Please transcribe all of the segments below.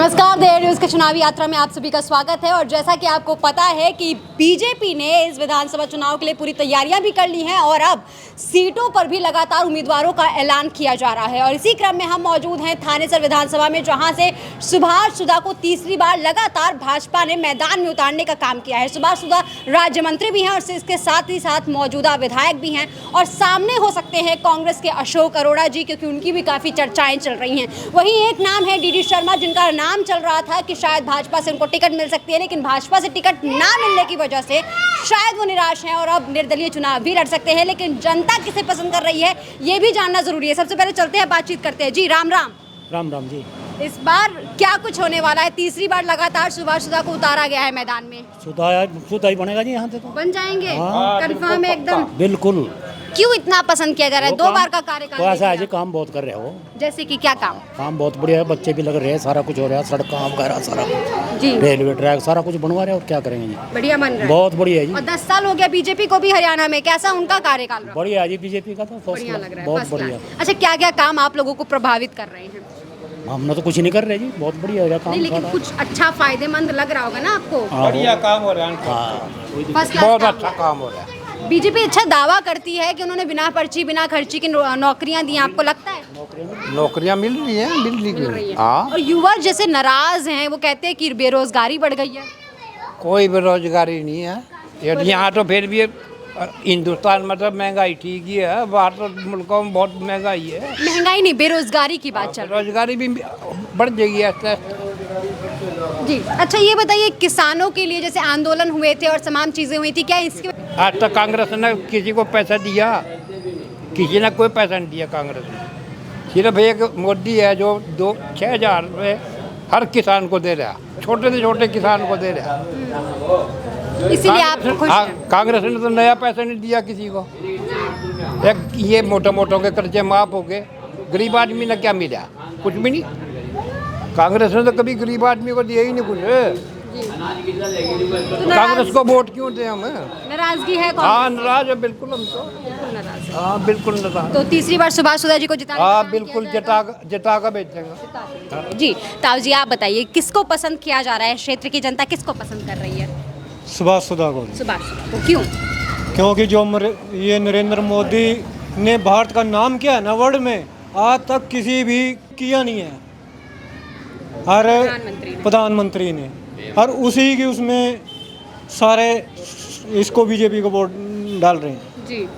नमस्कार, there news के चुनावी यात्रा में आप सभी का स्वागत है। और जैसा कि आपको पता है कि बीजेपी ने इस विधानसभा चुनाव के लिए पूरी तैयारियां भी कर ली हैं और अब सीटों पर भी लगातार उम्मीदवारों का ऐलान किया जा रहा है। और इसी क्रम में हम मौजूद हैं थानेसर विधानसभा में, जहां से सुभाष सुधा को तीसरी बार लगातार भाजपा ने मैदान में उतारने का काम किया है। सुभाष सुधा राज्य मंत्री भी हैं और इसके साथ ही साथ मौजूदा विधायक भी हैं और सामने हो सकते हैं कांग्रेस के अशोक अरोड़ा जी, क्योंकि उनकी भी काफ़ी चर्चाएँ चल रही हैं। वहीं एक नाम है डी शर्मा, जिनका नाम चल रहा था कि शायद भाजपा से उनको टिकट मिल सकती है, लेकिन भाजपा से टिकट ना मिलने की वजह से शायद वो निराश हैं और अब निर्दलीय चुनाव भी लड़ सकते हैं। लेकिन जनता किसे पसंद कर रही है ये भी जानना जरूरी है। सबसे पहले चलते हैं, बातचीत करते हैं। जी राम राम। राम राम जी। इस बार क्या कुछ होने वाला है? तीसरी बार लगातार सुभाष सुधा को उतारा गया है मैदान में। सुधा ही बनेगा जी, यहाँ से तो बन जाएंगे, हाँ, कंफर्म है एकदम। बिल्कुल। क्यों इतना पसंद किया जा रहा है? 2 बार का कार्यकाल तो ऐसा है जी, काम बहुत कर रहे हो। जैसे कि क्या काम? काम बहुत बढ़िया है, बच्चे भी लग रहे हैं, सारा कुछ हो रहा है, सड़क वगैरह सारा कुछ जी, रेलवे ट्रैक सारा कुछ बनवा रहे हैं। और क्या करेंगे जी, बढ़िया बन रहा है, बहुत बढ़िया है जी। और 10 साल हो गया बीजेपी को भी हरियाणा में, कैसा उनका कार्यकाल रहा? बढ़िया है जी, बीजेपी का तो बढ़िया लग रहा है, बहुत फर्स्ट बढ़िया। क्लास। अच्छा, क्या क्या काम आप लोगों को प्रभावित कर रहे हैं? हमने तो कुछ नहीं कर रहे जी, बहुत बढ़िया हो रहा काम। नहीं, लेकिन कुछ अच्छा फायदेमंद लग रहा होगा ना आपको? बढ़िया काम हो रहा है, फर्स्ट क्लास बहुत काम अच्छा काम हो रहा है। बीजेपी अच्छा दावा करती है कि उन्होंने बिना पर्ची बिना खर्ची की नौकरियां दी हैं। आपको लगता है नौकरियां मिल रही हैं? मिल रही है? हाँ। और युवा जैसे नाराज हैं, वो कहते हैं कि बेरोजगारी बढ़ गई है। कोई बेरोजगारी नहीं है यहाँ तो। फिर भी हिंदुस्तान में तो महंगाई ठीक ही है, बाहर तो मुल्कों में बहुत महंगाई है। महंगाई नहीं, बेरोजगारी की बात चल रही बेरोजगारी भी बढ़ जाएगी ऐसे जी। अच्छा, ये बताइए, किसानों के लिए जैसे आंदोलन हुए थे और तमाम चीजें हुई थी, क्या इसके आज तक कांग्रेस ने किसी को पैसा दिया? किसी ने कोई पैसा नहीं दिया कांग्रेस ने। सिर्फ एक मोदी है जो 6,000 रुपये हर किसान को दे रहा है, छोटे से छोटे किसान को दे रहा है। इसीलिए आप खुश हाँ, हैं? कांग्रेस ने तो नया पैसा नहीं दिया किसी को। एक ये मोटे मोटों के कर्जे माफ हो गए, गरीब आदमी ने क्या मिला? कुछ भी नहीं। कांग्रेस ने तो कभी गरीब आदमी को दिया ही नहीं कुछ। तो कांग्रेस को वोट क्यों दें हम? नाराजगी है? हाँ, नाराज है बिल्कुल हम तो। नाराज। हाँ बिल्कुल नाराज। तो तीसरी बार सुभाष सुधा जी को जिताने का हाँ काम बिल्कुल, किया जाएगा? जिता कर बेचेंगे। जी ताऊ जी, आप बताइए, किसको पसंद किया जा रहा है? क्षेत्र की जनता किसको पसंद कर रही है? सुभाष सुधा को। सुभाष सुधा को। क्यों? क्योंकि जो ये नरेंद्र मोदी ने भारत का नाम किया है ना वर्ल्ड में, आज तक किसी भी किया नहीं है। हर प्रधानमंत्री ने और उसी की उसमें सारे इसको बीजेपी को वोट डाल रहे हैं जी।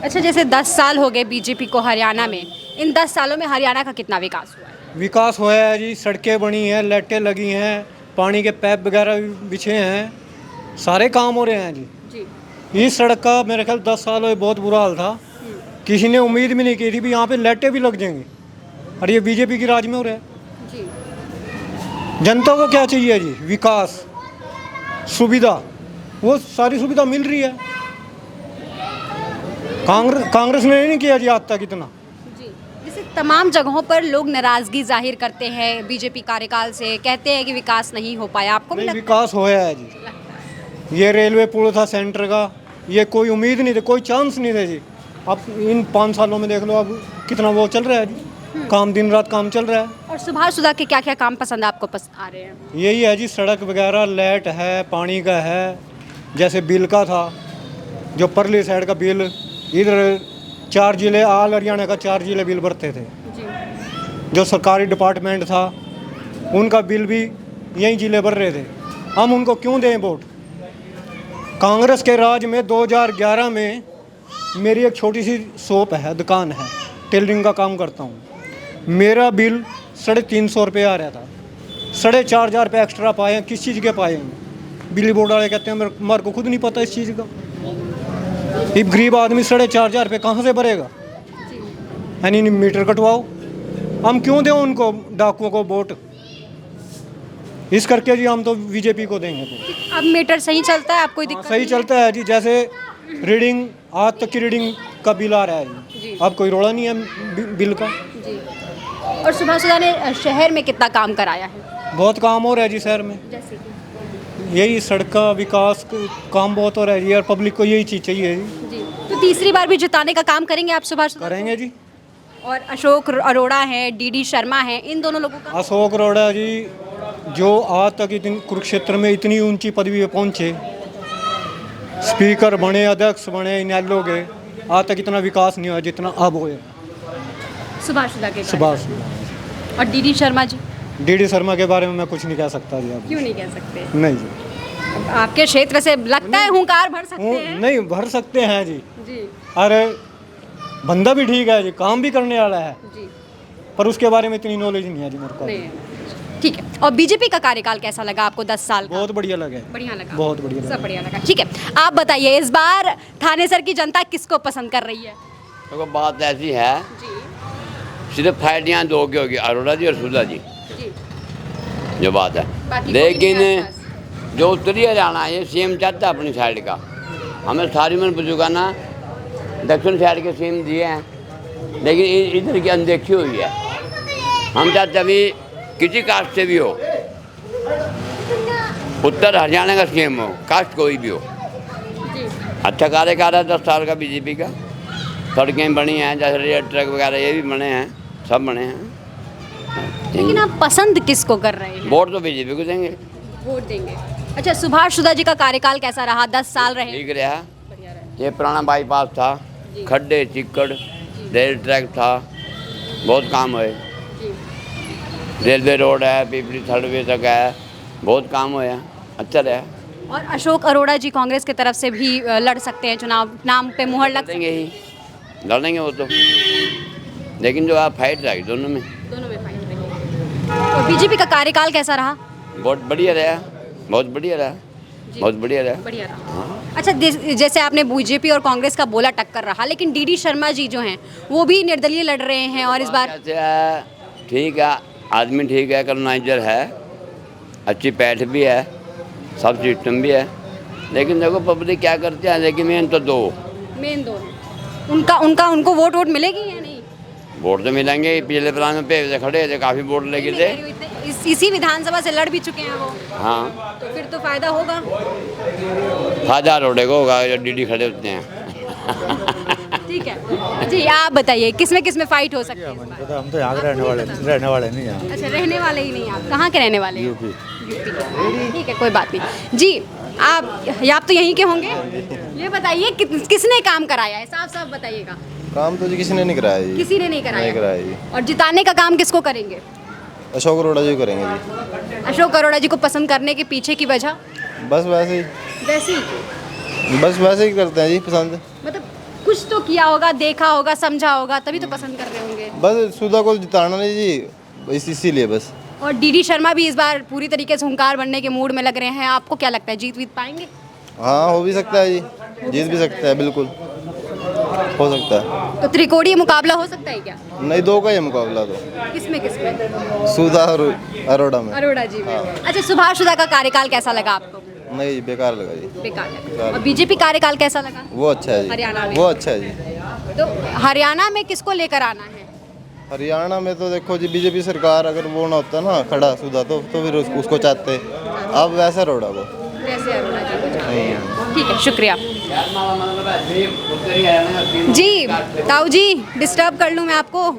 अच्छा, जैसे 10 साल हो गए बीजेपी को हरियाणा में, इन 10 सालों में हरियाणा का कितना विकास हुआ है? विकास हुआ है जी, सड़कें बनी हैं, लाइटें लगी हैं, पानी के पाइप वगैरह बिछे हैं, सारे काम हो रहे हैं जी। इस सड़क का मेरे ख्याल 10 साल में बहुत बुरा हाल था। किसी ने उम्मीद भी नहीं की थी भी यहाँ पे लाइटें भी लग जाएंगी, और ये बीजेपी की राज में हो रहा है जी। जनता को क्या चाहिए जी? विकास, सुविधा, वो सारी सुविधा मिल रही है। कांग्रेस ने नहीं किया जी आज तक इतना जी। जैसे तमाम जगहों पर लोग नाराजगी जाहिर करते हैं बीजेपी कार्यकाल से, कहते हैं कि विकास नहीं हो पाया। आपको भी नहीं, लगता विकास होया है जी। ये रेलवे पुल था सेंटर का, ये कोई उम्मीद नहीं थी, कोई चांस नहीं थे जी। अब इन 5 सालों में देख लो अब कितना वो चल रहा है जी, काम दिन रात काम चल रहा है। और सुभाष सुधा के क्या क्या काम पसंद आपको आ रहे हैं? यही है जी, सड़क वगैरह, लाइट है, पानी का है। जैसे बिल का था, जो परली साइड का बिल, इधर 4 जिले, ऑल हरियाणा का 4 जिले बिल भरते थे जी। जो सरकारी डिपार्टमेंट था, उनका बिल भी यही जिले भर रहे थे। हम उनको क्यों दें वोट? कांग्रेस के राज में 2011 में मेरी एक छोटी सी शॉप है, दुकान है, टेलरिंग का काम करता हूँ। मेरा बिल 350 रुपये आ रहा था, 4,500 रुपये एक्स्ट्रा पाए हैं। किस चीज़ के पाए हैं? बिजली बोर्ड वाले कहते हैं मेरे को खुद नहीं पता इस चीज़ का। एक गरीब आदमी 4,500 रुपये कहाँ से भरेगा? यानी मीटर कटवाओ। हम क्यों दें उनको डाकुओं को वोट? इस करके जी हम तो बीजेपी को देंगे। तो अब मीटर सही चलता है? आपको दिक्कत? सही चलता है जी। जैसे रीडिंग, आज तक की रीडिंग का बिल आ रहा है जी, अब कोई रोड़ा नहीं है बिल का जी। और सुभाष सुधा ने शहर में कितना काम कराया है? बहुत काम हो रहा है जी शहर में। जैसे यही सड़क का विकास काम बहुत हो रहा है जी, और पब्लिक को यही चीज़ चाहिए जी। तो तीसरी बार भी जिताने का काम करेंगे आप सुभाष सुधा? करेंगे जी। और अशोक अरोड़ा हैं, डी शर्मा हैं, इन दोनों लोगों का? अशोक अरोड़ा जी जो आज तक इतनी कुरुक्षेत्र में इतनी ऊंची पदवी पे पहुंचे, स्पीकर बने, अध्यक्ष बने, इनेलो गए, आज तक इतना विकास नहीं हुआ जितना अब हुआ। सुभाष सुधा के सुभाष और डीडी शर्मा जी डीडी शर्मा के बारे में मैं कुछ नहीं कह सकता जी। अब क्यों नहीं कह सकते? नहीं जी, आपके क्षेत्र से लगता है हुंकार भर सकते हैं? नहीं भर सकते हैं जी। जी अरे बंदा भी ठीक है जी, काम भी करने वाला है, जी पर उसके बारे में इतनी नॉलेज नहीं है जी मेरे को। नहीं, ठीक है। और बीजेपी का कार्यकाल कैसा लगा आपको 10 साल का? बहुत बढ़िया लगे। बढ़िया लगा, बहुत बढ़िया लगा। सब बढ़िया लगा। ठीक है, आप बताइए इस बार थानेसर की जनता किसको पसंद कर रही है? देखो बात ऐसी है, जी सिर्फ फाइट यहाँ दो की होगी, अरोड़ा जी और सुधा जी, जी जो बात है। बाकी कोई नहीं लेकिन आसपास। जो उत्तरी हरियाणा है, ये सीएम चाहता है अपनी साइड का। हमें सारी मन बुजुर्ग ना दक्षिण साइड के सीएम दिए हैं, लेकिन इधर की अनदेखी हुई है। हम चाहते अभी किसी कास्ट से भी हो, उत्तर हरियाणा का सीएम हो, कास्ट कोई भी हो, जी अच्छा कार्यकाल है 10 साल का बीजेपी का। सड़कें बनी हैं, जैसे रेल ट्रैक वगैरह ये भी बने हैं, सब बने हैं। लेकिन आप पसंद किसको कर रहे हैं? वोट तो बीजेपी को देंगे। वोट देंगे। अच्छा, सुभाष सुधा जी का कार्यकाल कैसा रहा? 10 साल रहे। ठीक रहा। बढ़िया रहा। ये पुराना बाईपास था, जी। खड्डे चिक्कड़, रेल ट्रैक था, बहुत काम हुए। जी रेलवे रोड है, पिपली थर्डवे तक है, बहुत काम हुआ, अच्छा रहा। और अशोक अरोड़ा जी कांग्रेस की तरफ से भी लड़ सकते हैं चुनाव, नाम पे मुहर लग लड़ेंगे ही, लड़ेंगे वो तो, लेकिन जो आप फाइट रहेगी दोनों में। दोनों में फाइट रहेगी। और बीजेपी का कार्यकाल कैसा रहा? बहुत बढ़िया रहा, बहुत बढ़िया रहा, बहुत बढ़िया रहा। बढ़िया रहा। अच्छा, जैसे आपने बीजेपी और कांग्रेस का बोला टक्कर रहा, लेकिन डीडी शर्मा जी जो हैं वो भी निर्दलीय लड़ रहे हैं और इस बार कैसे है, ठीक है, आदमी ठीक है, कॉलोनाइजर है, अच्छी पैठ भी है, सब सिस्टम भी है, लेकिन देखो पब्लिक क्या करते हैं। लेकिन मेन तो दो मेन दो उनको वोट मिलेगी या नहीं? वोट तो मिलेंगे। पिछले प्लान में पे खड़े थे, काफ़ी वोट लगे थे। इसी विधानसभा से लड़ भी चुके हैं वो, हाँ, तो फिर तो फायदा होगा। फायदा रोडे को होगा जो डीडी खड़े होते हैं। ठीक है जी, आप बताइए किसमें फाइट हो सकती है इस बार? हम तो यहाँ के रहने वाले नहीं यहाँ। अच्छा, रहने वाले ही नहीं आप? कहाँ के रहने वाले हैं? यूपी। ठीक है, कोई बात नहीं जी। आप तो यहीं के होंगे। ये बताइए किसने काम कराया है? साफ साफ बताइएगा। काम तो जी किसी ने नहीं कराया जी। किसी ने नहीं कराया। नहीं कराया जी। और जिताने का काम किसको करेंगे? अशोक अरोड़ा जी करेंगे जी। अशोक अरोड़ा जी को पसंद करने के पीछे की वजह? बस वैसे ही, बस वैसे ही करते हैं जी पसंद। मतलब कुछ तो किया होगा, देखा होगा, समझा होगा, तभी तो पसंद कर रहे होंगे। बस सुधा को जिताना नहीं जी, इसीलिए बस। और डीडी शर्मा भी इस बार पूरी तरीके से हुंकार बनने के मूड में लग रहे हैं। आपको क्या लगता है, जीत पाएंगे? हाँ, हो भी सकता है जी, जीत भी सकता है, बिल्कुल हो सकता है। तो त्रिकोणीय मुकाबला हो सकता है क्या? नहीं, दो का ही मुकाबला तो। किसमें? सुधा और अरोड़ा में। अरोड़ा जी में। अच्छा, सुभाष सुधा का कार्यकाल कैसा लगा आपको? नहीं जी, बेकार लगा जी। बेकार लगा। और बीजेपी कार्यकाल कैसा लगा? वो अच्छा है जी, हरियाणा में? वो अच्छा है जी। तो हरियाणा में किसको लेकर आना है? हरियाणा में तो देखो जी, बीजेपी सरकार अगर वो ना होता ना खड़ा सुधा तो फिर उसको चाहते। अब वैसा रोड़ा वो। वैसे अरोड़ा जी को चाहते। ठीक है, शुक्रिया जी। ताऊ जी, डिस्टर्ब कर लूँ मैं आपको?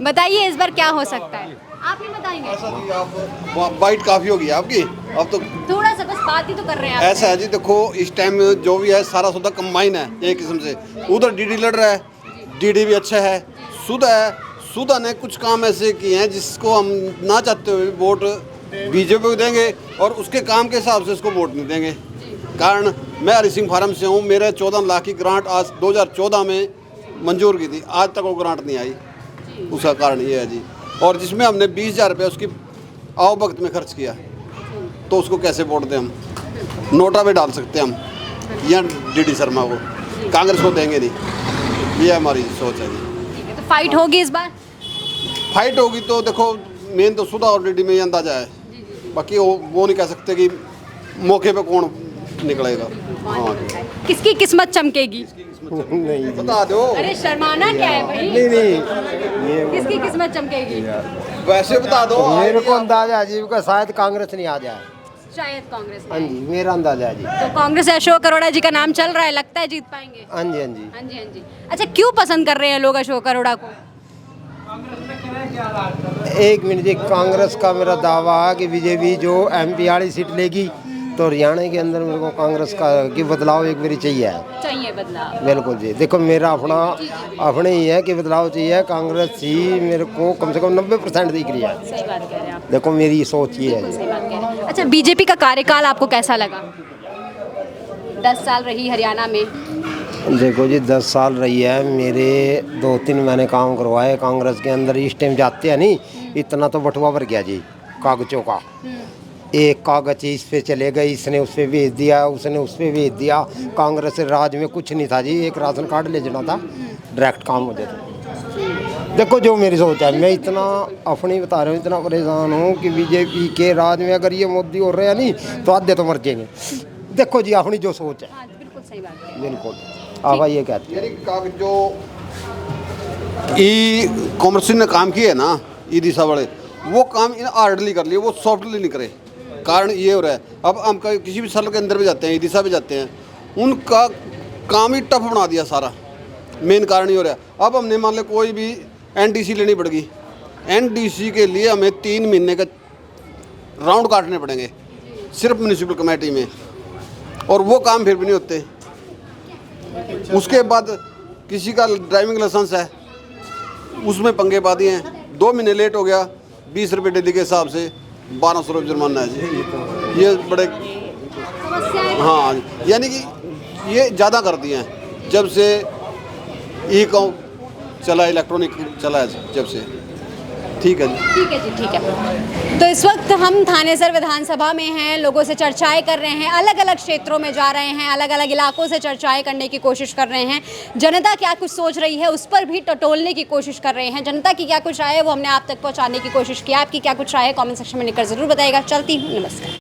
बताइए इस बार क्या हो सकता है? आप नहीं बताएंगे? बाइट काफ़ी होगी आपकी, अब तो थोड़ा सा बस बात ही तो कर रहे हैं आप। ऐसा है जी, देखो इस टाइम जो भी है सारा सौदा कंबाइन है एक किस्म से। उधर डीडी लड़ रहा है, डीडी भी अच्छा है, सुधा है, सुधा ने कुछ काम ऐसे किए हैं जिसको हम ना चाहते हुए वोट बीजेपी को देंगे और उसके काम के हिसाब से उसको वोट नहीं देंगे। कारण मैं हरि सिंह फार्म से हूँ, मेरे 14 लाख की ग्रांट आज 2014 में मंजूर की थी, आज तक वो ग्रांट नहीं आई। उसका कारण ये है जी। और जिसमें हमने 20,000 रुपये उसकी आओ वक्त में खर्च किया, तो उसको कैसे वोट दें हम? नोटा पे डाल सकते हैं हम या डीडी शर्मा को, कांग्रेस को देंगे नहीं। ये हमारी सोच है जी। तो फाइट होगी इस बार? फाइट होगी तो देखो मेन तो सुधा और डीडी में ही अंदाजा है, बाकी वो नहीं कह सकते कि मौके पे कौन निकलेगा। हाँ, किसकी किस्मत चमकेगी? नहीं बता दो। अरे शर्माना क्या है भाई? नहीं किसकी किस्मत चमकेगी? वैसे बता दो। मेरे को अंदाजा है जी का शायद कांग्रेस नहीं आ जाए। शायद कांग्रेस हाँ में। जी, मेरा अंदाजा है जी। तो कांग्रेस से अशोक अरोड़ा जी का नाम चल रहा है, लगता है जीत पाएंगे? हाँ जी, हाँ जी। हाँ जी, हाँ जी। अच्छा, क्यों पसंद कर रहे हैं लोग अशोक अरोड़ा को? एक मिनट जी, कांग्रेस का मेरा दावा है कि बीजेपी जो एमपी वाली सीट लेगी तो हरियाणा के अंदर मेरे को कांग्रेस का की बदलाव एक बारी चाहिए बदलाव। बिल्कुल जी। देखो मेरा अपने ही है कि बदलाव चाहिए। कांग्रेस ही मेरे को कम से कम 90% दिख रही है। सही बात कह रहे हैं आप। देखो मेरी सोच ये है। सही बात कह रहे हैं। अच्छा, बीजेपी का कार्यकाल आपको कैसा लगा? 10 साल रही हरियाणा में। देखो जी 10 साल रही है, मेरे 2-3 महीने काम करवाए कांग्रेस के अंदर। इस टाइम जाते हैं नहीं, इतना तो बटुआ भर गया जी कागजों का। एक कागज इस पे चले गए, इसने उस पे भेज दिया, उसने उस पे भेज दिया। कांग्रेस राज में कुछ नहीं था जी, एक राशन कार्ड ले जाना था, डायरेक्ट काम हो जाता। देखो जो मेरी सोच है, मैं इतना अपनी बता रहा हूँ, इतना परेशान हूँ कि बीजेपी के राज में अगर ये मोदी हो रहे हैं नहीं तो आधे तो मर जाएंगे। देखो जी अपनी जो सोच है। हाँ, बिल्कुल सही बात है। बिल्कुल आप ये कहते हैं। यानी कागज जो ई कॉमर्स ने काम किए है ना, ई दिशा वाले, वो काम इन हार्डली कर लिए, वो सॉफ्टली नहीं करे। कारण ये हो रहा है, अब हम किसी भी सर्कल के अंदर भी जाते हैं, ई दिशा भी जाते हैं, उनका काम ही टफ बना दिया सारा। मेन कारण ये हो रहा है। अब हमने मान लो कोई भी एनडीसी लेनी पड़ेगी, एनडीसी के लिए हमें 3 महीने का राउंड काटने पड़ेंगे सिर्फ म्यूनिसिपल कमेटी में, और वो काम फिर भी नहीं होते। उसके बाद किसी का ड्राइविंग लाइसेंस है, उसमें पंगे पा दिए हैं। 2 महीने लेट हो गया, 20 रुपये डेली के हिसाब से 1200 रुपये जुर्माना है जी। ये बड़े हाँ, यानी कि ये ज़्यादा कर दिए हैं जब से ई काम चला, इलेक्ट्रॉनिक चला है जब से। ठीक है जी। ठीक है जी, ठीक है। तो इस वक्त हम थानेसर विधानसभा में हैं, लोगों से चर्चाएं कर रहे हैं, अलग अलग क्षेत्रों में जा रहे हैं, अलग अलग इलाकों से चर्चाएं करने की कोशिश कर रहे हैं। जनता क्या कुछ सोच रही है उस पर भी टटोलने की कोशिश कर रहे हैं। जनता की क्या कुछ राय है वो हमने आप तक पहुंचाने की कोशिश की। आपकी क्या कुछ राय है कमेंट सेक्शन में लिखकर जरूर बताइएगा। चलती हूँ, नमस्कार।